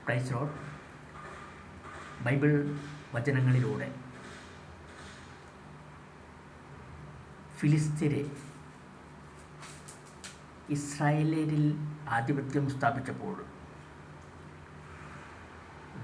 Price Lord. Bible വചനങ്ങളിലൂടെ ഫിലിസ്ത്യരെ ഇസ്രായേലിൽ ആധിപത്യം സ്ഥാപിച്ചപ്പോൾ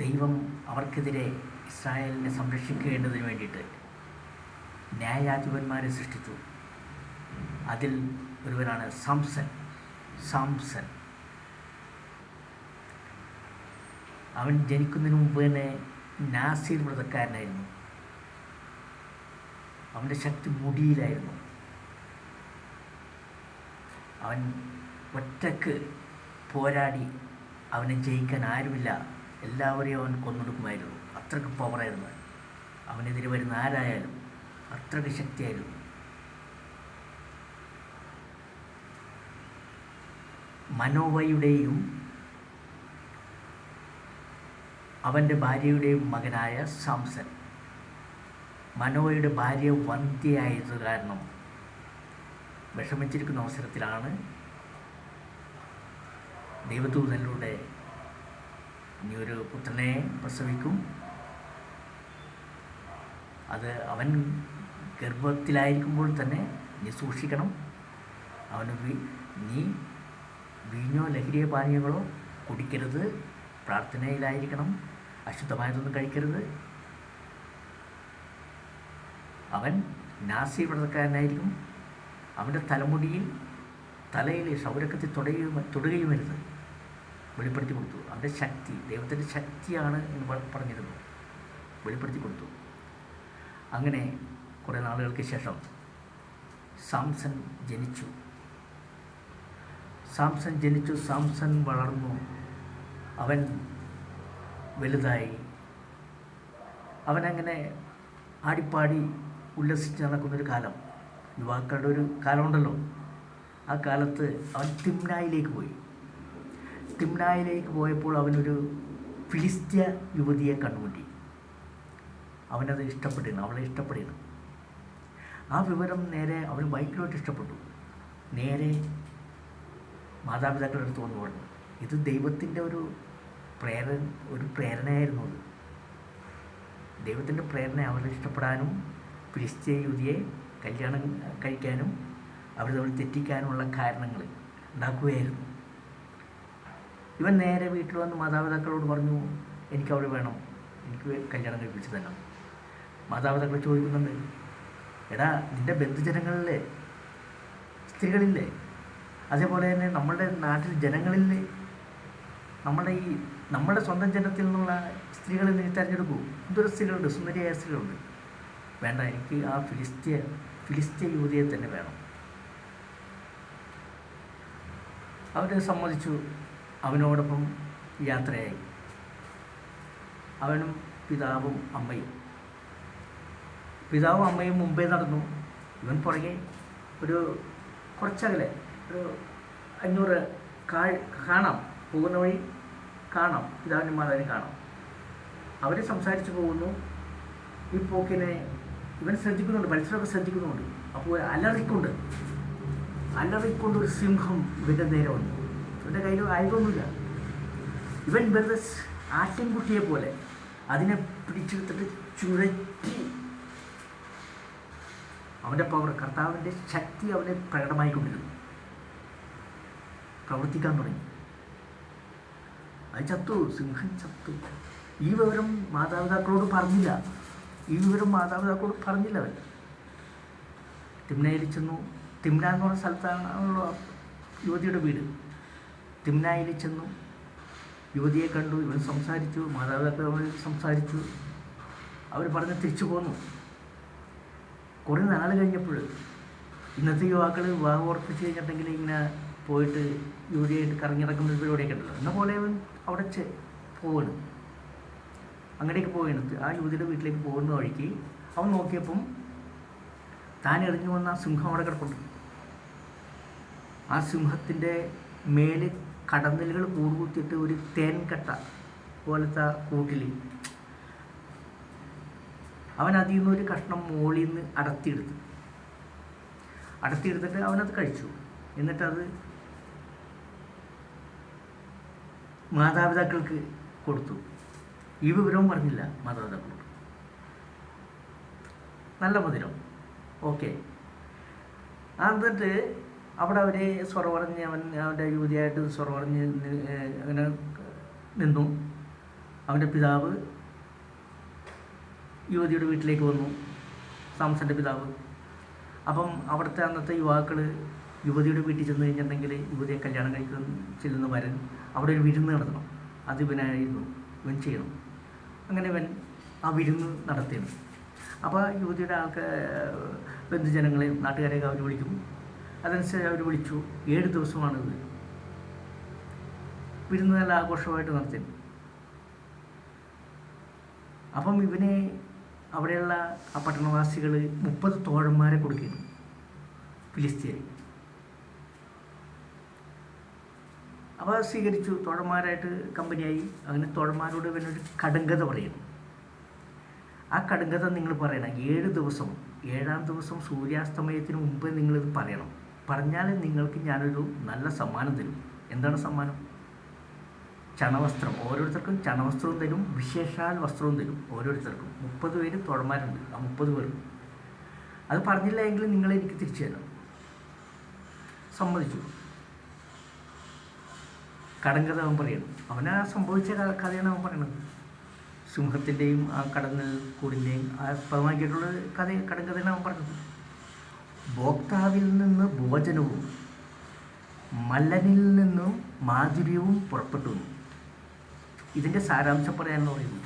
ദൈവം അവർക്കെതിരെ ഇസ്രായേലിനെ സംരക്ഷിക്കേണ്ടതിന് വേണ്ടിയിട്ട് ന്യായാധിപന്മാരെ സൃഷ്ടിച്ചു. അതിൽ ഒരുവനാണ് സാംസൺ. അവൻ ജനിക്കുന്നതിന് മുമ്പ് തന്നെ നാസീർ വ്രതക്കാരനായിരുന്നു. അവൻ്റെ ശക്തി മുടിയിലായിരുന്നു. അവൻ ഒറ്റക്ക് പോരാടി അവനെ ജയിക്കാൻ ആരുമില്ല, എല്ലാവരെയും അവൻ കൊന്നൊടുക്കുമായിരുന്നു. അത്രയ്ക്ക് പവറായിരുന്നു. അവനെതിരെ വരുന്ന ആരായാലും അത്രയ്ക്ക് ശക്തിയായിരുന്നു. മനോവയുടെയും അവൻ്റെ ഭാര്യയുടെയും മകനായ സാംസൺ. മനോവയുടെ ഭാര്യ വന്ധ്യയായത് കാരണം വിഷമിച്ചിരിക്കുന്ന അവസരത്തിലാണ് ദൈവദൂതനിലൂടെ നീ ഒരു പുത്രനെ പ്രസവിക്കും, അത് അവൻ ഗർഭത്തിലായിരിക്കുമ്പോൾ തന്നെ നീ സൂക്ഷിക്കണം. അവന് നീ വീഞ്ഞോ ലഹരിയോ പാനീയങ്ങളോ കുടിക്കരുത്, പ്രാർത്ഥനയിലായിരിക്കണം, അശുദ്ധമായതൊന്നും കഴിക്കരുത്. അവൻ നാസീർ വ്രതക്കാരനായിരിക്കും. അവൻ്റെ തലയിൽ ക്ഷൗരക്കത്തിൽ തൊടുകയുമരുത് വെളിപ്പെടുത്തി കൊടുത്തു. അവൻ്റെ ശക്തി ദൈവത്തിൻ്റെ ശക്തിയാണ് എന്ന് പറഞ്ഞിരുന്നു, വെളിപ്പെടുത്തി കൊടുത്തു. അങ്ങനെ കുറേ നാളുകൾക്ക് ശേഷം സാംസൺ ജനിച്ചു. സാംസൺ വളർന്നു. അവൻ വലുതായി. അവനങ്ങനെ ആടിപ്പാടി ഉല്ലസിച്ച് നടക്കുന്നൊരു കാലം, യുവാക്കളുടെ ഒരു കാലമുണ്ടല്ലോ. ആ കാലത്ത് അവൻ തിമ്നായിലേക്ക് പോയപ്പോൾ അവനൊരു ഫിലിസ്ത്യ യുവതിയെ കണ്ടുമുട്ടി. അവനത് ഇഷ്ടപ്പെട്ടിരുന്നു, അവളെ ഇഷ്ടപ്പെട്ടിരുന്നു. ആ വിവരം നേരെ അവന് ഭയങ്കരമായിട്ട് ഇഷ്ടപ്പെട്ടു. നേരെ മാതാപിതാക്കളുടെ അടുത്ത് വന്നു പറഞ്ഞു. ഇത് ദൈവത്തിൻ്റെ ഒരു പ്രേരണയായിരുന്നു. അത് ദൈവത്തിൻ്റെ പ്രേരണ അവരെ ഇഷ്ടപ്പെടാനും ഫിലിസ്ത്യ യുവതിയെ കല്യാണം കഴിക്കാനും അവർ തമ്മിൽ തെറ്റിക്കാനുമുള്ള കാരണങ്ങൾ ഉണ്ടാക്കുകയായിരുന്നു. ഇവൻ നേരെ വീട്ടിൽ വന്ന് മാതാപിതാക്കളോട് പറഞ്ഞു, എനിക്ക് അവൾ വേണം, എനിക്ക് കല്യാണം കഴിപ്പിച്ച് തരണം. മാതാപിതാക്കൾ ചോദിക്കുന്നുണ്ട്, എടാ നിൻ്റെ ബന്ധുജനങ്ങളിലെ സ്ത്രീകളില്ലേ, അതേപോലെ തന്നെ നമ്മളുടെ നാട്ടിൽ ജനങ്ങളിലെ നമ്മുടെ സ്വന്തം ജനത്തിൽ നിന്നുള്ള സ്ത്രീകളെ നീ തിരഞ്ഞെടുക്കൂ. എന്തൊരു സ്ത്രീകളുണ്ട്, സുന്ദരിയായ സ്ത്രീകളുണ്ട്. വേണ്ട, എനിക്ക് ആ ഫിലിസ്ത്യ യുവതിയെ തന്നെ വേണം. അവർ സമ്മതിച്ചു. അവനോടൊപ്പം യാത്രയായി. അവനും പിതാവും അമ്മയും മുമ്പേ നടന്നു. ഇവൻ പുറകെ കുറച്ചകലെ 500 കാണാം, പോകുന്ന വഴി കാണാം, പിതാവിനും മാതാവിനെ കാണാം. അവർ സംസാരിച്ച് പോകുന്നു. ഈ പോക്കിനെ ഇവൻ ശ്രദ്ധിക്കുന്നുണ്ട്, മത്സരമൊക്കെ ശ്രദ്ധിക്കുന്നുണ്ട്. അപ്പോൾ അലറിക്കൊണ്ടൊരു സിംഹം ഇവൻ്റെ നേരെ വന്നു. ഇവൻ്റെ കയ്യിൽ ആയുധമൊന്നുമില്ല. ഇവൻ വെറുതെ ആട്ടിൻകുട്ടിയെ പോലെ അതിനെ പിടിച്ചെടുത്തിട്ട് ചുഴറ്റി അവൻ്റെ പവർ, കർത്താവിൻ്റെ ശക്തി അവനെ പ്രകടമായിക്കൊണ്ടിരുന്നു, പ്രവർത്തിക്കാൻ തുടങ്ങി. അത് സിംഹം ചത്തു. ഈ വിവരം മാതാപിതാക്കളോട് പറഞ്ഞില്ല. അവൻ തിമ്നയിൽ ചെന്നു. തിമ്ന എന്ന് പറഞ്ഞ സ്ഥലത്താണല്ലോ യുവതിയുടെ വീട്. തിമ്നായിൽ ചെന്നു, യുവതിയെ കണ്ടു. ഇവൻ സംസാരിച്ചു, മാതാപിതാക്കൾ സംസാരിച്ചു. അവർ പറഞ്ഞ് തിരിച്ചു പോന്നു. കുറേ നാൾ കഴിഞ്ഞപ്പോൾ ഇന്നത്തെ യുവാക്കൾ വിവാഹം ഉറപ്പിച്ച് കഴിഞ്ഞിട്ടുണ്ടെങ്കിൽ ഇങ്ങനെ പോയിട്ട് യുവതിയായിട്ട് കറങ്ങിടക്കുന്ന പരിപാടിയൊക്കെ ഉണ്ടല്ലോ. എന്ന പോലെ അവൻ അവിടെ പോവാണ്, അങ്ങനെയൊക്കെ പോവുകയാണ്. ആ യുവതിയുടെ വീട്ടിലേക്ക് പോകുന്ന വഴിക്ക് അവൻ നോക്കിയപ്പം താൻ എറിഞ്ഞു വന്ന ആ സിംഹം അവിടെ കിടപ്പുണ്ട്. ആ സിംഹത്തിൻ്റെ മേല് കടന്നലുകൾ കൂടുകൂത്തിയിട്ട് ഒരു തേൻകട്ട പോലത്തെ കൂട്ടിൽ അവൻ അതിൽ നിന്നൊരു കഷ്ണം മോളിൽ നിന്ന് അടർത്തിയെടുത്തിട്ട് അവനത് കഴിച്ചു. എന്നിട്ടത് മാതാപിതാക്കൾക്ക് കൊടുത്തു. ഈ വിവരവും പറഞ്ഞില്ല മാതാപിതാക്കളോട്. നല്ല മധുരം. ഓക്കെ. എന്നിട്ട് അവിടെ അവർ സ്വറ പറഞ്ഞ് അവൻ്റെ യുവതിയായിട്ട് സ്വറ പറഞ്ഞ് അങ്ങനെ നിന്നു. അവൻ്റെ പിതാവ് യുവതിയുടെ വീട്ടിലേക്ക് വന്നു, സാംസൻ്റെ പിതാവ്. അപ്പം അവിടുത്തെ അന്നത്തെ യുവാക്കൾ യുവതിയുടെ വീട്ടിൽ ചെന്ന് കഴിഞ്ഞിട്ടുണ്ടെങ്കിൽ യുവതിയെ കല്യാണം കഴിക്കാൻ ചെല്ലുന്ന വരൻ അവിടെ ഒരു വിരുന്ന് നടത്തണം. അത് ഇവനായിരുന്നു, ഇവൻ ചെയ്യണം. അങ്ങനെ ഇവൻ ആ വിരുന്ന് നടത്തിയിരുന്നു. അപ്പോൾ യുവതിയുടെ ബന്ധുജനങ്ങളെയും നാട്ടുകാരെയൊക്കെ അവർ വിളിക്കും. അതനുസരിച്ച് അവർ വിളിച്ചു. 7 ദിവസമാണിത് വിരുന്ന് നല്ല ആഘോഷമായിട്ട് നടത്തി. അപ്പം ഇവനെ അവിടെയുള്ള ആ പട്ടണവാസികൾ 30 തോഴന്മാരെ കൊടുക്കുന്നു, ഫിലിസ്തീൻ. അപ്പോൾ സ്വീകരിച്ചു, തോഴന്മാരായിട്ട് കമ്പനിയായി. അങ്ങനെ തോഴന്മാരോട് ഇവനൊരു കടുങ്കഥ പറയുന്നു. ആ കടുങ്കഥ നിങ്ങൾ പറയണം. 7 ദിവസം, 7-ാം ദിവസം സൂര്യാസ്തമയത്തിന് മുമ്പ് നിങ്ങളിത് പറയണം. പറഞ്ഞാൽ നിങ്ങൾക്ക് ഞാനൊരു നല്ല സമ്മാനം തരും. എന്താണ് സമ്മാനം? ചണവസ്ത്രം. ഓരോരുത്തർക്കും ചണവസ്ത്രവും തരും, വിശേഷാൽ വസ്ത്രവും തരും ഓരോരുത്തർക്കും. 30 പേര് തോഴന്മാരുണ്ട്. ആ 30 പേരും അത് പറഞ്ഞില്ല എങ്കിൽ നിങ്ങളെനിക്ക് തിരിച്ചു തരണം. സമ്മതിച്ചു. കടങ്കഥ അവൻ പറയണം. അവനാ സംഭവിച്ച കഥയാണ് അവൻ പറയണത്. സിംഹത്തിൻ്റെയും ആ കടന്നൽ കൂടിൻ്റെയും ആസ്പദമാക്കിയിട്ടുള്ള കടങ്കഥയാണ് അവൻ പറഞ്ഞത്. ഭോക്താവിൽ നിന്ന് ഭോജനവും മല്ലനിൽ നിന്നും മാധുര്യവും പുറപ്പെട്ടു. ഇതിൻ്റെ സാരാംശം പറയാമെന്ന് പറയുന്നു.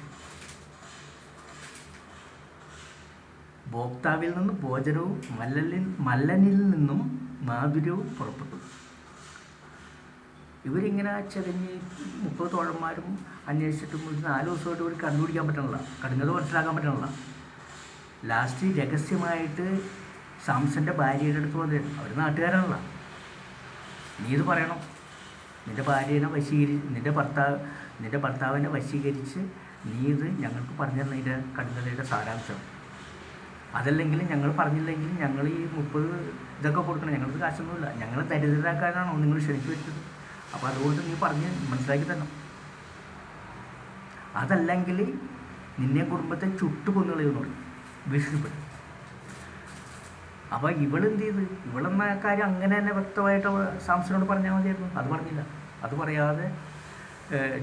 ഭോക്താവിൽ നിന്ന് ഭോജനവും മല്ലനിൽ നിന്നും മാധുര്യവും പുറപ്പെട്ടു. ഇവരിങ്ങനെ ചെറിഞ്ഞ് 30 തോഴന്മാരും അന്വേഷിച്ചിട്ടും ഒരു 4 ദിവസമായിട്ട് ഇവർ കണ്ടുപിടിക്കാൻ പറ്റണില്ല, കടുങ്കഥ മനസ്സിലാക്കാൻ പറ്റണില്ല. ലാസ്റ്റ് രഹസ്യമായിട്ട് സാംസൻ്റെ ഭാര്യയുടെ അടുത്ത് വന്നിരുന്നു. അവർ നാട്ടുകാരാണല്ലോ. നീ ഇത് പറയണം, നിൻ്റെ ഭാര്യനെ നിൻ്റെ ഭർത്താവിനെ വശീകരിച്ച് നീ ഇത് ഞങ്ങൾക്ക് പറഞ്ഞു തന്നതിൻ്റെ കടുങ്കഥയുടെ സാരാംശം. അതല്ലെങ്കിൽ ഞങ്ങൾ പറഞ്ഞില്ലെങ്കിൽ ഞങ്ങൾ ഈ 30 ഇതൊക്കെ കൊടുക്കണം. ഞങ്ങൾക്ക് കാശൊന്നുമില്ല, ഞങ്ങൾ ദരിദ്രരാക്കാനാണോ നിങ്ങൾ ക്ഷണിച്ചു വെച്ചത്? അപ്പോൾ അതുകൊണ്ട് നീ പറഞ്ഞ് മനസ്സിലാക്കി തരണം. അതല്ലെങ്കിൽ നിന്നെ കുടുംബത്തെ ചുട്ടുകൊന്നുകളയെന്ന് പറയും, ഭീഷണിപ്പെടും. അപ്പോൾ ഇവളെന്ത് ചെയ്ത്? ഇവളെന്ന കാര്യം അങ്ങനെ തന്നെ വ്യക്തമായിട്ട് സാംസനോട് പറഞ്ഞാൽ മതിയായിരുന്നു. അത് പറഞ്ഞില്ല. അത് പറയാതെ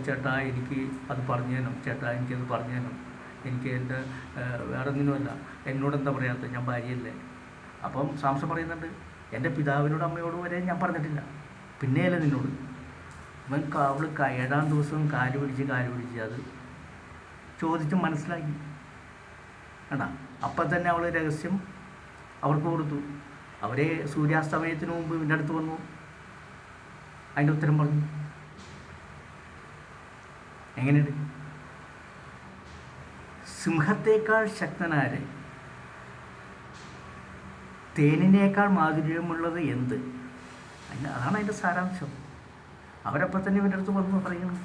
ചേട്ടാ എനിക്ക് അത് പറഞ്ഞു തരണം, ചേട്ടാ എനിക്കത് പറഞ്ഞു തരണം, എനിക്ക് എൻ്റെ വേറെ ഒന്നിനുമല്ല, എന്നോടെന്താ പറയാത്തത്, ഞാൻ ഭാര്യയല്ലേ. അപ്പം സാംസൺ പറയുന്നുണ്ട്, എൻ്റെ പിതാവിനോടും അമ്മയോടും വരെ ഞാൻ പറഞ്ഞിട്ടില്ല, പിന്നെയല്ലേ നിന്നോട്. അവൾ 7-ാം ദിവസം കാല് പിടിച്ച് അത് ചോദിച്ച് മനസ്സിലാക്കി. വേണ്ട, അപ്പം തന്നെ അവൾ രഹസ്യം അവർക്ക് കൊടുത്തു. അവരെ സൂര്യാസ്തമയത്തിന് മുമ്പ് ഇവൻ്റെ അടുത്ത് വന്നു, അതിൻ്റെ ഉത്തരം പറഞ്ഞു. എങ്ങനെയുണ്ട്? സിംഹത്തേക്കാൾ ശക്തനാരെ, തേനിനേക്കാൾ മാധുര്യമുള്ളത് എന്ത്? അതാണ് അതിൻ്റെ സാരാംശം. അവരപ്പം തന്നെ ഇവൻ്റെ അടുത്ത് വന്നു പറയുന്നു.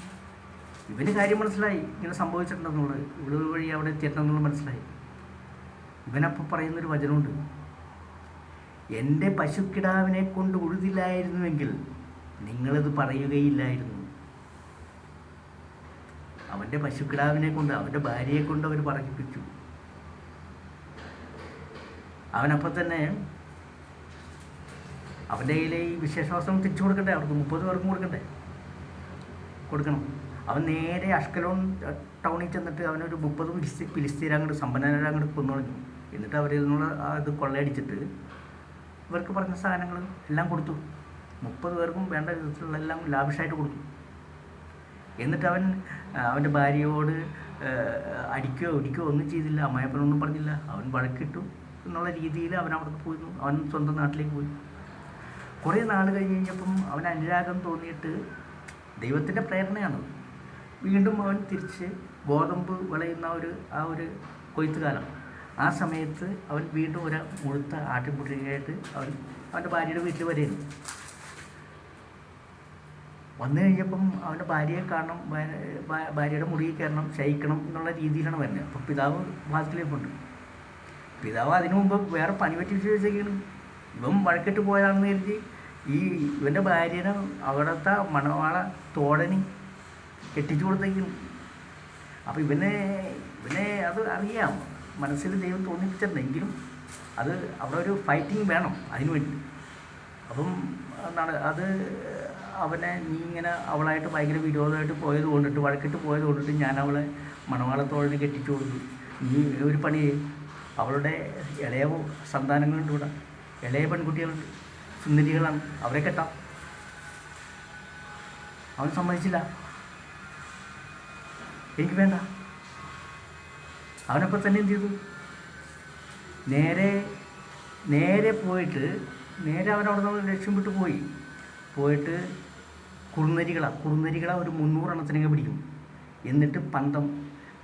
ഇവന് കാര്യം മനസ്സിലായി, ഇങ്ങനെ സംഭവിച്ചിട്ടുണ്ടെന്നുള്ളത്, ഇവിടെ വഴി അവിടെ എത്തിയിട്ടുണ്ടെന്നുള്ളത് മനസ്സിലായി. ഇവനപ്പം പറയുന്നൊരു വചനമുണ്ട്, എൻ്റെ പശുക്കിടാവിനെ കൊണ്ട് ഉഴുതില്ലായിരുന്നുവെങ്കിൽ നിങ്ങളിത് പറയുകയില്ലായിരുന്നു. അവൻ്റെ പശുക്കിടാവിനെ കൊണ്ട്, അവൻ്റെ ഭാര്യയെ കൊണ്ട് അവർ പറയിപ്പിച്ചു. അവനപ്പം തന്നെ അവൻ്റെ കയ്യിലെ ഈ വിശേഷവസ്ത്രം തിരിച്ചു കൊടുക്കണ്ടേ, അവർക്ക് 30 പേർക്കും കൊടുക്കണം. അവൻ നേരെ അഷ്കലോൺ ടൗണിൽ ചെന്നിട്ട് അവനൊരു 30 ഫിലിസ്തീനങ്ങോട്ട് സമ്പന്നരങ്ങോട്ട് കൊന്നുകളഞ്ഞു. എന്നിട്ട് അവരിൽ നിന്നുള്ള അത് കൊള്ളയടിച്ചിട്ട് ഇവർക്ക് പറഞ്ഞ സാധനങ്ങൾ എല്ലാം കൊടുത്തു. 30 പേർക്കും വേണ്ട വിധത്തിലുള്ള എല്ലാം ലാവിഷായിട്ട് കൊടുത്തു. എന്നിട്ട് അവൻ്റെ ഭാര്യയോട് അടിക്കുകയോ ഒന്നും ചെയ്തില്ല, അമ്മായപ്പനൊന്നും പറഞ്ഞില്ല. അവൻ വഴക്കിട്ടു എന്നുള്ള രീതിയിൽ അവൻ അവിടേക്ക് പോയിരുന്നു. അവൻ സ്വന്തം നാട്ടിലേക്ക് പോയി. കുറേ നാൾ കഴിഞ്ഞപ്പം അവന് അനുരാഗം തോന്നിയിട്ട്, ദൈവത്തിൻ്റെ പ്രേരണയാണത്, വീണ്ടും അവൻ തിരിച്ച് ഗോതമ്പ് വിളയുന്ന ആ ഒരു കൊയ്ത്തുകാലം. ആ സമയത്ത് അവൻ വീണ്ടും ഒരു മുഴുത്ത ആട്ടിൻകുട്ടിയായിട്ട് അവൻ്റെ ഭാര്യയുടെ വീട്ടിൽ വരെയുന്നു. വന്നു കഴിഞ്ഞപ്പം അവൻ്റെ ഭാര്യയെ കാണണം, ഭാര്യയുടെ മുറിയിൽ കയറണം, ശയിക്കണം എന്നുള്ള രീതിയിലാണ് വരുന്നത്. അപ്പം പിതാവ് വാതിലേക്കുണ്ട്. പിതാവ് അതിനു മുമ്പ് വേറെ പണി പറ്റി വെച്ചേക്കാണ്. ഇവൻ വഴക്കിട്ട് പോയതാണെന്ന് കരുതി ഇവൻ്റെ ഭാര്യനെ അവിടുത്തെ മണവാള തോടന് കെട്ടിച്ചു കൊടുത്തേക്കും. അപ്പോൾ ഇവനെ അത് അറിയാം, മനസ്സിൽ ദൈവം തോന്നിപ്പിച്ചിട്ടുണ്ടെങ്കിലും അത് അവിടെ ഒരു ഫൈറ്റിംഗ് വേണം അതിനു വേണ്ടി. അപ്പം എന്താണ് അത് അവനെ നീ ഇങ്ങനെ അവളായിട്ട് ഭയങ്കര വിരോധമായിട്ട് പോയത് കൊണ്ടിട്ട്, വഴക്കിട്ട് പോയത് കൊണ്ടിട്ട് ഞാൻ അവളെ മണവാളത്തോളിന് കെട്ടിച്ചു കൊടുത്തു. നീ ഒരു പണി അവളുടെ ഇളയ സന്താനങ്ങളുണ്ട്, ഇവിടെ ഇളയ പെൺകുട്ടികളുണ്ട്, സുന്ദരികളാണ്, അവരെ കെട്ടാം. അവൻ സമ്മതിച്ചില്ല, എനിക്ക് വേണ്ട. അവനപ്പോൾ തന്നെ എന്ത് ചെയ്തു, നേരെ പോയിട്ട് അവനവിടെ നിന്ന് ലക്ഷ്യം വിട്ട് പോയിട്ട് കുറുനരികളെ ഒരു 300 എണ്ണത്തിനൊക്കെ പിടിക്കും. എന്നിട്ട്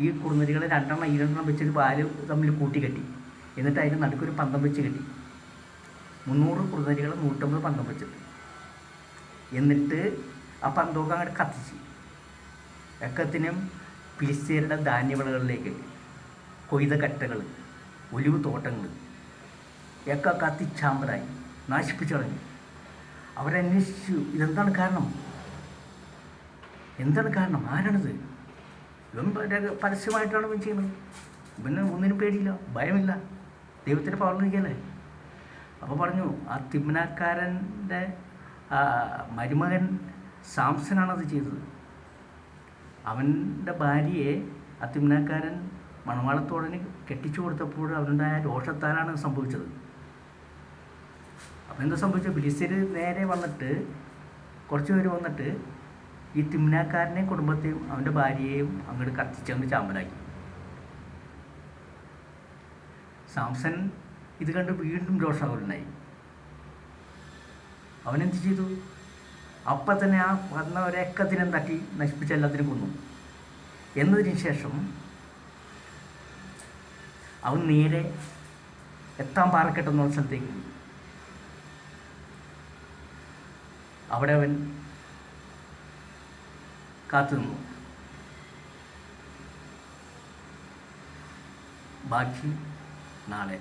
ഈ കുറുനരികളെ 2 വെച്ചൊരു പാല് തമ്മിൽ കൂട്ടിക്കെട്ടി, എന്നിട്ട് അതിന് നടുക്കൊരു പന്തം വെച്ച് കെട്ടി. 300 കുറുനരികളെ 150 പന്തം വെച്ചിട്ട്, എന്നിട്ട് ആ പന്തമൊക്കെ അങ്ങോട്ട് കത്തിച്ച് എക്കത്തിനും ഫിലിസ്ത്യരുടെ ധാന്യവിളകളിലേക്ക് കൊയ്ത കറ്റകൾ, ഒലിവ് തോട്ടങ്ങൾ ഒക്കെ കത്തിച്ചാമ്പലായി നശിപ്പിച്ചു കളഞ്ഞു. അവരന്വേഷിച്ചു ഇതെന്താണ് കാരണം, ആരാണിത്? ഇവൻ പരസ്യമായിട്ടാണ് ഇവൻ ചെയ്യുന്നത്. ഇവന് ഒന്നിനും പേടിയില്ല, ഭയമില്ല, ദൈവത്തിൻ്റെ പവർ നിൽക്കല്ലേ. അപ്പോൾ പറഞ്ഞു, ആ തിമ്നാക്കാരൻ്റെ മരുമകൻ സാംസനാണത് ചെയ്തത്. അവൻ്റെ ഭാര്യയെ ആ തിമ്നാക്കാരൻ മണവാളത്തോടന് കെട്ടിച്ചു കൊടുത്തപ്പോൾ അവനുണ്ടായ രോഷത്താലാണ് സംഭവിച്ചത്. അപ്പോൾ എന്താ സംഭവിച്ചത്, ഫിലിസ്ത്യർ നേരെ വന്നിട്ട് കുറച്ച് പേര് വന്നിട്ട് ഈ തിമ്നാക്കാരനെയും കുടുംബത്തെയും അവൻ്റെ ഭാര്യയെയും അങ്ങോട്ട് കത്തിച്ചങ്ങ് ചാമ്പലാക്കി. സാംസൺ ഇത് കണ്ട് വീണ്ടും രോഷാകുലനായി. അവനെന്ത് ചെയ്തു, അപ്പം തന്നെ ആ വന്നവരെക്കത്തിനും തട്ടി നശിപ്പിച്ച് എല്ലാത്തിനും കൊന്നു. എന്നതിന് ശേഷം അവൻ നേരെ എത്താൻ പാറക്കെട്ടെന്നുള്ള സ്ഥലത്തേക്ക് പോയി. അവിടെ അവൻ കാത്തു നിന്നു. ബാക്കി നാളെ.